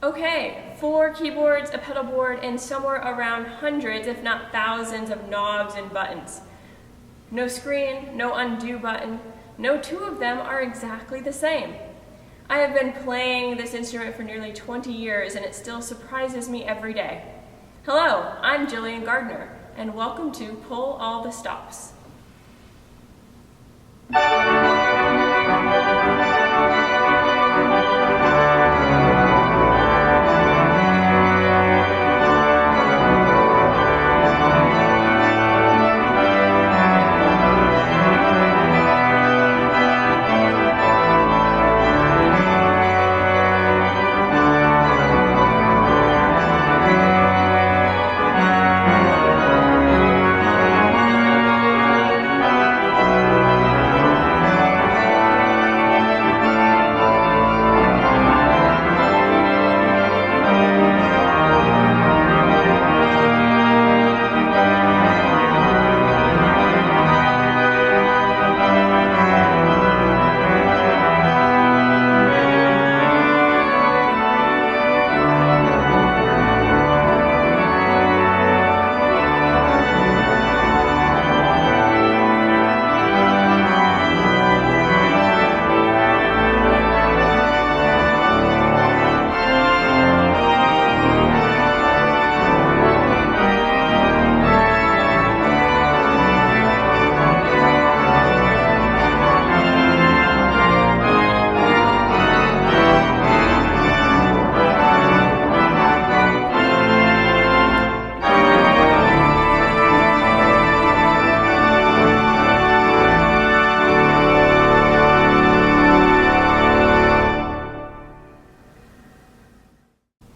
Okay, 4 keyboards, a pedal board, and somewhere around hundreds, if not thousands, of knobs and buttons. No screen, no undo button, no two of them are exactly the same. I have been playing this instrument for nearly 20 years and it still surprises me every day. Hello, I'm Jillian Gardner, and welcome to Pull All the Stops.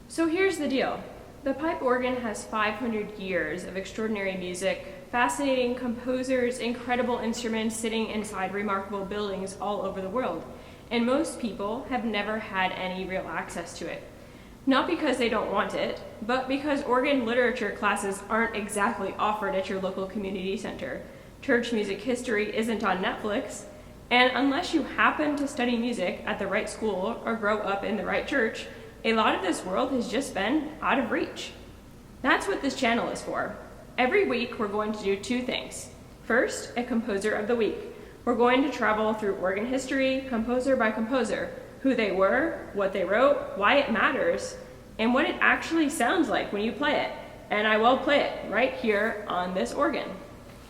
So here's the deal. The pipe organ has 500 years of extraordinary music, fascinating composers, incredible instruments sitting inside remarkable buildings all over the world, and most people have never had any real access to it. Not because they don't want it, but because organ literature classes aren't exactly offered at your local community center. Church music history isn't on Netflix, and unless you happen to study music at the right school or grow up in the right church, a lot of this world has just been out of reach. That's what this channel is for. Every week we're going to do 2 things. First, a composer of the week. We're going to travel through organ history, composer by composer, who they were, what they wrote, why it matters, and what it actually sounds like when you play it. And I will play it right here on this organ.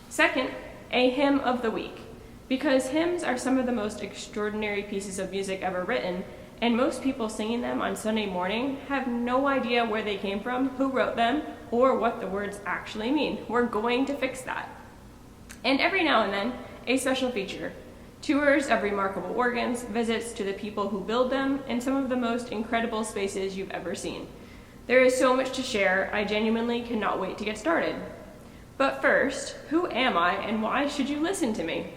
Second, a hymn of the week. Because hymns are some of the most extraordinary pieces of music ever written, and most people singing them on Sunday morning have no idea where they came from, who wrote them, or what the words actually mean. We're going to fix that. And every now and then, a special feature. Tours of remarkable organs, visits to the people who build them, and some of the most incredible spaces you've ever seen. There is so much to share, I genuinely cannot wait to get started. But first, who am I and why should you listen to me?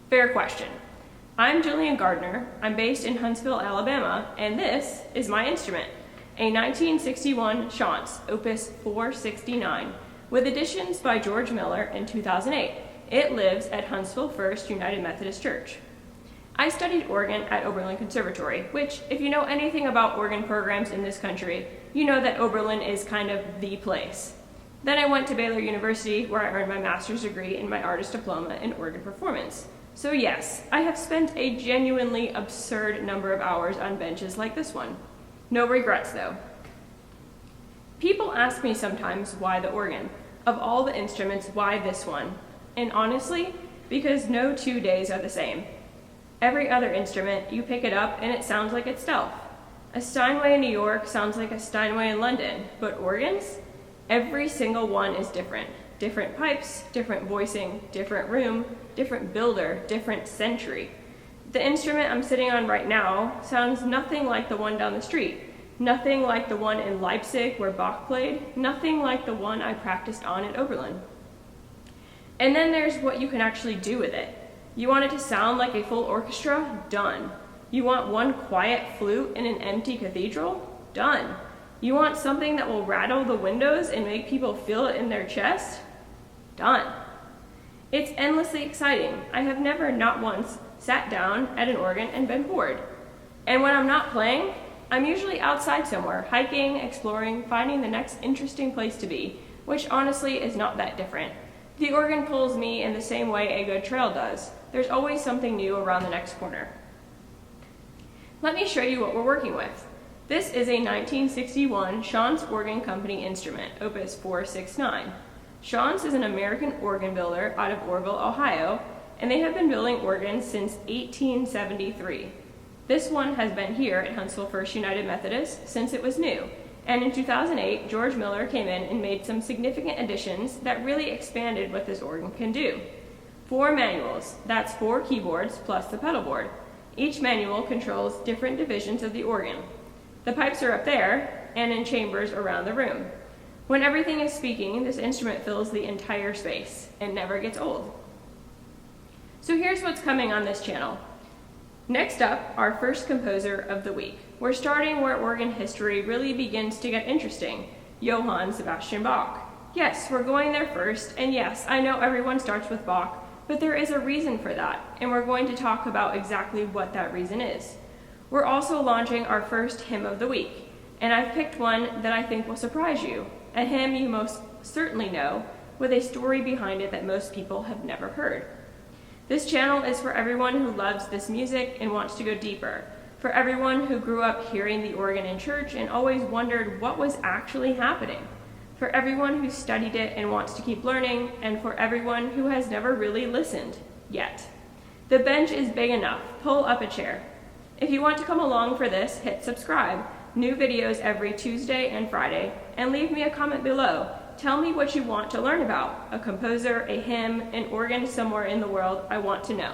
Fair question. I'm Jillian Gardner, I'm based in Huntsville, Alabama, and this is my instrument, a 1961 Schantz, Opus 469, with additions by George Miller in 2008. It lives at Huntsville First United Methodist Church. I studied organ at Oberlin Conservatory, which, if you know anything about organ programs in this country, you know that Oberlin is kind of the place. Then I went to Baylor University, where I earned my master's degree and my artist diploma in organ performance. So yes, I have spent a genuinely absurd number of hours on benches like this one. No regrets though. People ask me sometimes why the organ. Of all the instruments, why this one? And honestly, because no 2 days are the same. Every other instrument, you pick it up and it sounds like itself. A Steinway in New York sounds like a Steinway in London, but organs? Every single one is different. Different pipes, different voicing, different room, different builder, different century. The instrument I'm sitting on right now sounds nothing like the one down the street, nothing like the one in Leipzig where Bach played, nothing like the one I practiced on at Oberlin. And then there's what you can actually do with it. You want it to sound like a full orchestra? Done. You want one quiet flute in an empty cathedral? Done. You want something that will rattle the windows and make people feel it in their chest? Done. It's endlessly exciting. I have never, not once, sat down at an organ and been bored. And when I'm not playing, I'm usually outside somewhere, hiking, exploring, finding the next interesting place to be, which honestly is not that different. The organ pulls me in the same way a good trail does. There's always something new around the next corner. Let me show you what we're working with. This is a 1961 Schantz Organ Company instrument, Opus 469. Schantz is an American organ builder out of Orville, Ohio, and they have been building organs since 1873. This one has been here at Huntsville First United Methodist since it was new, and in 2008, George Miller came in and made some significant additions that really expanded what this organ can do. 4 manuals, that's 4 keyboards plus the pedal board. Each manual controls different divisions of the organ. The pipes are up there and in chambers around the room. When everything is speaking, this instrument fills the entire space and never gets old. So here's what's coming on this channel. Next up, our first composer of the week. We're starting where organ history really begins to get interesting, Johann Sebastian Bach. Yes, we're going there first, and yes, I know everyone starts with Bach, but there is a reason for that, and we're going to talk about exactly what that reason is. We're also launching our first hymn of the week, and I've picked one that I think will surprise you, a hymn you most certainly know, with a story behind it that most people have never heard. This channel is for everyone who loves this music and wants to go deeper, for everyone who grew up hearing the organ in church and always wondered what was actually happening, for everyone who studied it and wants to keep learning, and for everyone who has never really listened yet. The bench is big enough. Pull up a chair. If you want to come along for this, hit subscribe. New videos every Tuesday and Friday, and leave me a comment below. Tell me what you want to learn about. A composer, a hymn, an organ somewhere in the world. I want to know.